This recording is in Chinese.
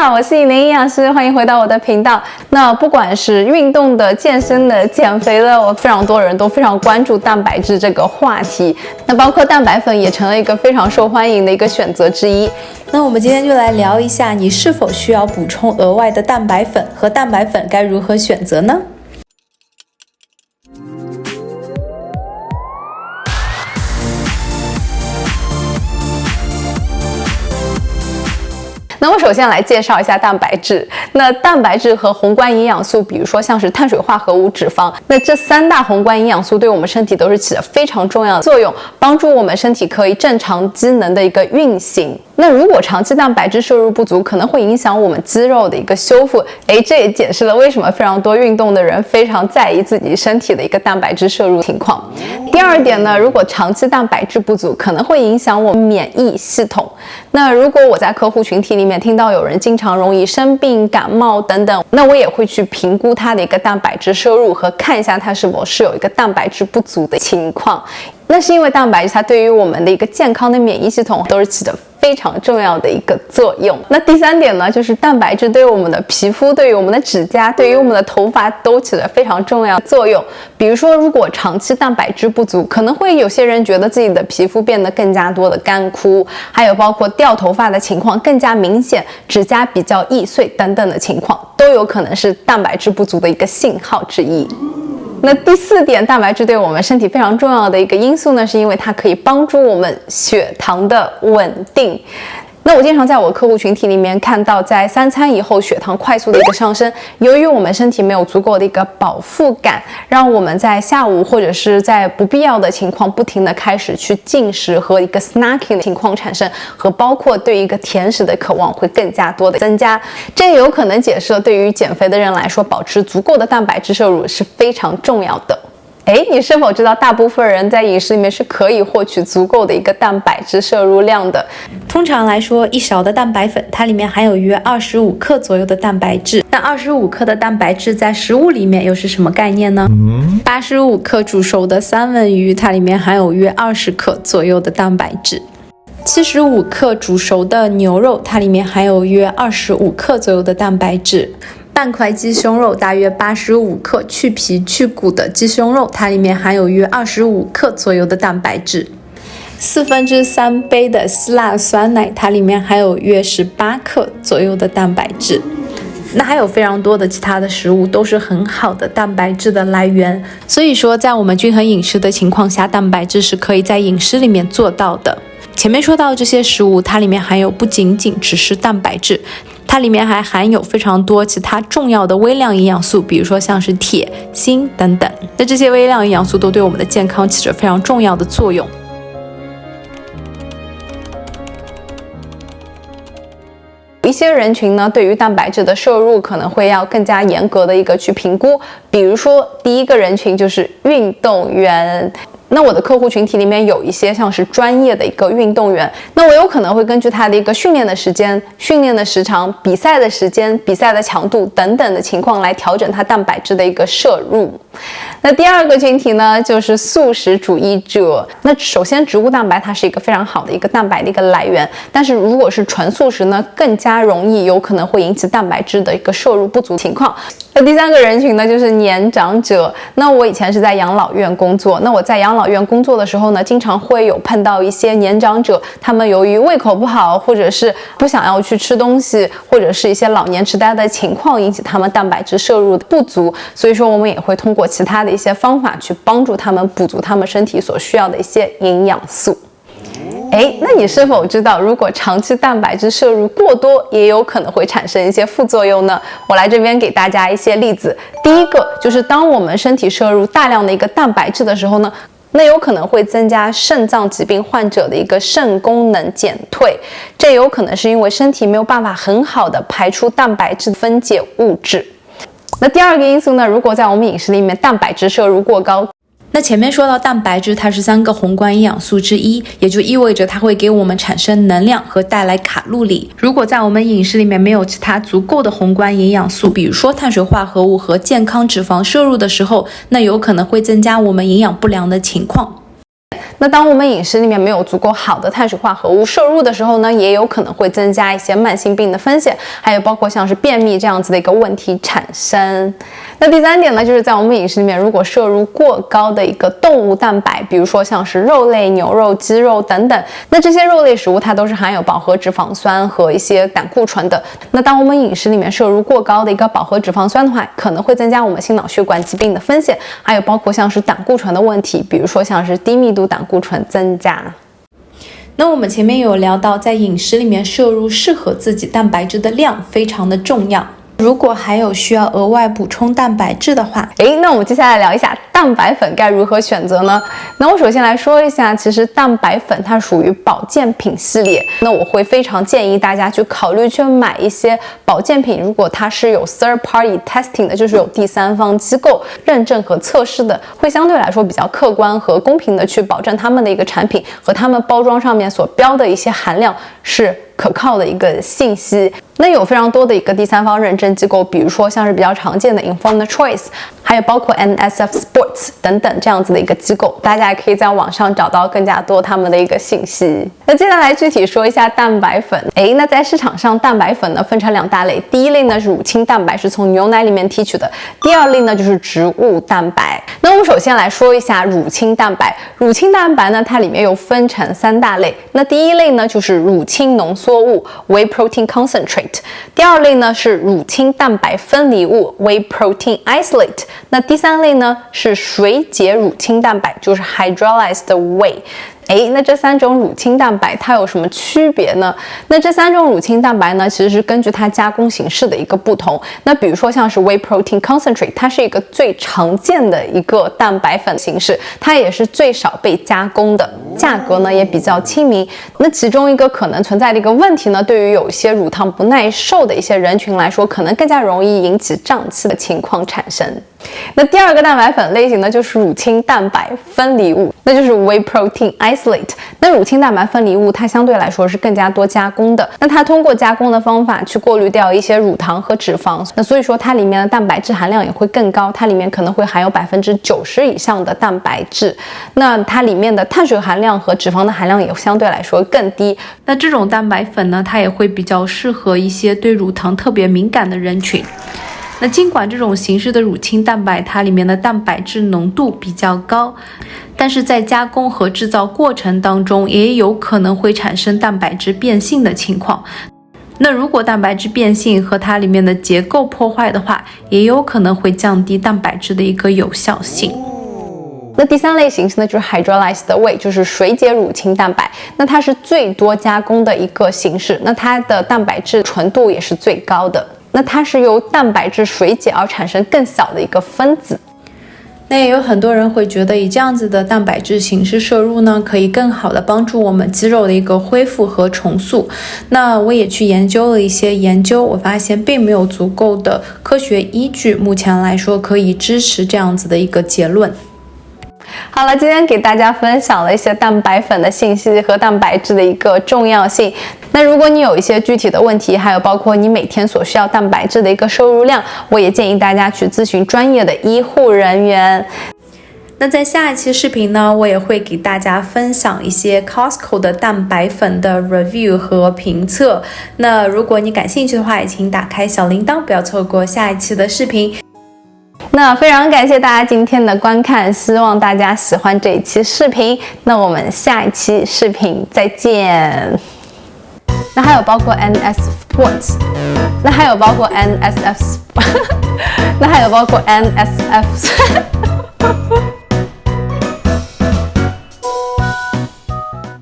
好，我是尹林营养师，欢迎回到我的频道。那不管是运动的、健身的、减肥的，我非常多人都非常关注蛋白质这个话题。那包括蛋白粉也成了一个非常受欢迎的一个选择之一。那我们今天就来聊一下，你是否需要补充额外的蛋白粉和蛋白粉该如何选择呢？那我首先来介绍一下蛋白质。那蛋白质和宏观营养素，比如说像是碳水化合物、脂肪，那这三大宏观营养素对我们身体都是起着非常重要的作用，帮助我们身体可以正常机能的一个运行。那如果长期蛋白质摄入不足，可能会影响我们肌肉的一个修复。这也解释了为什么非常多运动的人非常在意自己身体的一个蛋白质摄入情况。第二点呢，如果长期蛋白质不足，可能会影响我们免疫系统。那如果我在客户群体里面听到有人经常容易生病、感冒等等，那我也会去评估他的一个蛋白质摄入和看一下他是否是有一个蛋白质不足的情况。那是因为蛋白质它对于我们的一个健康的免疫系统都是起着非常重要的一个作用。那第三点呢，就是蛋白质对于我们的皮肤、对于我们的指甲、对于我们的头发都起着非常重要的作用。比如说，如果长期蛋白质不足，可能会有些人觉得自己的皮肤变得更加多的干枯，还有包括掉头发的情况更加明显，指甲比较易碎等等的情况，都有可能是蛋白质不足的一个信号之一。那第四点，蛋白质对我们身体非常重要的一个因素呢，是因为它可以帮助我们血糖的稳定。那我经常在我客户群体里面看到，在3餐以后血糖快速的一个上升，由于我们身体没有足够的一个饱腹感，让我们在下午或者是在不必要的情况不停的开始去进食和一个 snacking 的情况产生，和包括对一个甜食的渴望会更加多的增加。这有可能解释了对于减肥的人来说，保持足够的蛋白质摄入是非常重要的。你是否知道大部分人在饮食里面是可以获取足够的一个蛋白质摄入量的？通常来说，一勺的蛋白粉它里面含有约25克左右的蛋白质。那25克的蛋白质在食物里面又是什么概念呢？85克煮熟的三文鱼，它里面含有约20克左右的蛋白质。75克煮熟的牛肉，它里面含有约25克左右的蛋白质。半块鸡胸肉大约85克，去皮去骨的鸡胸肉，它里面含有约25克左右的蛋白质。3/4杯的希腊酸奶，它里面含有约18克左右的蛋白质。那还有非常多的其他的食物都是很好的蛋白质的来源，所以说在我们均衡饮食的情况下，蛋白质是可以在饮食里面做到的。前面说到这些食物，它里面含有不仅仅只是蛋白质，它里面还含有非常多其他重要的微量营养素，比如说像是铁、锌等等。那这些微量营养素都对我们的健康起着非常重要的作用。一些人群呢，对于蛋白质的摄入可能会要更加严格的一个去评估。比如说，第一个人群就是运动员。那我的客户群体里面有一些像是专业的一个运动员，那我有可能会根据他的一个训练的时间、训练的时长、比赛的时间、比赛的强度等等的情况来调整他蛋白质的一个摄入。那第二个群体呢，就是素食主义者。那首先，植物蛋白它是一个非常好的一个蛋白的一个来源，但是如果是纯素食呢，更加容易有可能会引起蛋白质的一个摄入不足情况。那第三个人群呢，就是年长者。那我以前是在养老院工作，那我在养老院工作的时候呢，经常会有碰到一些年长者，他们由于胃口不好，或者是不想要去吃东西，或者是一些老年痴呆的情况，引起他们蛋白质摄入不足，所以说我们也会通过其他的一些方法去帮助他们补足他们身体所需要的一些营养素。那你是否知道，如果长期蛋白质摄入过多，也有可能会产生一些副作用呢？我来这边给大家一些例子。第一个就是当我们身体摄入大量的一个蛋白质的时候呢，那有可能会增加肾脏疾病患者的一个肾功能减退，这有可能是因为身体没有办法很好的排出蛋白质分解物质。那第二个因素呢，如果在我们饮食里面蛋白质摄入过高，那前面说到蛋白质它是3个宏观营养素之一，也就意味着它会给我们产生能量和带来卡路里。如果在我们饮食里面没有其他足够的宏观营养素，比如说碳水化合物和健康脂肪摄入的时候，那有可能会增加我们营养不良的情况。那当我们饮食里面没有足够好的碳水化合物摄入的时候呢，也有可能会增加一些慢性病的风险，还有包括像是便秘这样子的一个问题产生。那第3点呢，就是在我们饮食里面如果摄入过高的一个动物蛋白，比如说像是肉类、牛肉、鸡肉等等，那这些肉类食物它都是含有饱和脂肪酸和一些胆固醇的。那当我们饮食里面摄入过高的一个饱和脂肪酸的话，可能会增加我们心脑血管疾病的风险，还有包括像是胆固醇的问题，比如说像是低密度胆固醇增加。那我们前面有聊到，在饮食里面摄入适合自己蛋白质的量非常的重要。如果还有需要额外补充蛋白质的话，那我们接下来聊一下蛋白粉该如何选择呢？那我首先来说一下，其实蛋白粉它属于保健品系列，那我会非常建议大家去考虑去买一些保健品，如果它是有 third party testing 的，就是有第三方机构认证和测试的，会相对来说比较客观和公平的去保证他们的一个产品和他们包装上面所标的一些含量是可靠的一个信息。那有非常多的一个第三方认证机构，比如说像是比较常见的 Informed Choice， 还有包括 NSF Sports 等等这样子的一个机构，大家也可以在网上找到更加多他们的一个信息。那接下来具体说一下蛋白粉。那在市场上蛋白粉呢分成2大类，第一类呢是乳清蛋白，是从牛奶里面提取的，第二类呢就是植物蛋白。那我们首先来说一下乳清蛋白。乳清蛋白呢，它里面又分成3大类。那第一类呢就是乳清浓缩物 Whey Protein Concentrate， 第二类呢是乳清蛋白分离物 Whey Protein Isolate， 那第3类呢是水解乳清蛋白，就是 Hydrolyzed Whey。那这3种乳清蛋白它有什么区别呢？那这3种乳清蛋白呢，其实是根据它加工形式的一个不同。那比如说像是 Whey Protein Concentrate， 它是一个最常见的一个蛋白粉形式，它也是最少被加工的，价格呢也比较亲民。那其中一个可能存在的一个问题呢，对于有一些乳糖不耐受的一些人群来说，可能更加容易引起胀气的情况产生。那第二个蛋白粉类型呢，就是乳清蛋白分离物，那就是 Whey Protein Isolate。那乳清蛋白分离物它相对来说是更加多加工的，那它通过加工的方法去过滤掉一些乳糖和脂肪，那所以说它里面的蛋白质含量也会更高，它里面可能会含有90%以上的蛋白质，那它里面的碳水含量和脂肪的含量也相对来说更低。那这种蛋白粉呢，它也会比较适合一些对乳糖特别敏感的人群。那尽管这种形式的乳清蛋白它里面的蛋白质浓度比较高，但是在加工和制造过程当中也有可能会产生蛋白质变性的情况。那如果蛋白质变性和它里面的结构破坏的话，也有可能会降低蛋白质的一个有效性。那第3类形式呢，就是 Hydrolyzed Whey， 就是水解乳清蛋白。那它是最多加工的一个形式，那它的蛋白质纯度也是最高的。那它是由蛋白质水解而产生更小的一个分子。那也有很多人会觉得以这样子的蛋白质形式摄入呢，可以更好的帮助我们肌肉的一个恢复和重塑。那我也去研究了一些研究，我发现并没有足够的科学依据，目前来说可以支持这样子的一个结论。好了，今天给大家分享了一些蛋白粉的信息和蛋白质的一个重要性。那如果你有一些具体的问题，还有包括你每天所需要蛋白质的一个摄入量，我也建议大家去咨询专业的医护人员。那在下一期视频呢，我也会给大家分享一些 Costco 的蛋白粉的 review 和评测。那如果你感兴趣的话，也请打开小铃铛，不要错过下一期的视频。那非常感谢大家今天的观看，希望大家喜欢这一期视频。那我们下一期视频再见。那还有包括 NSF Sports， 那还有包括 NSF， 那还有包括 NSF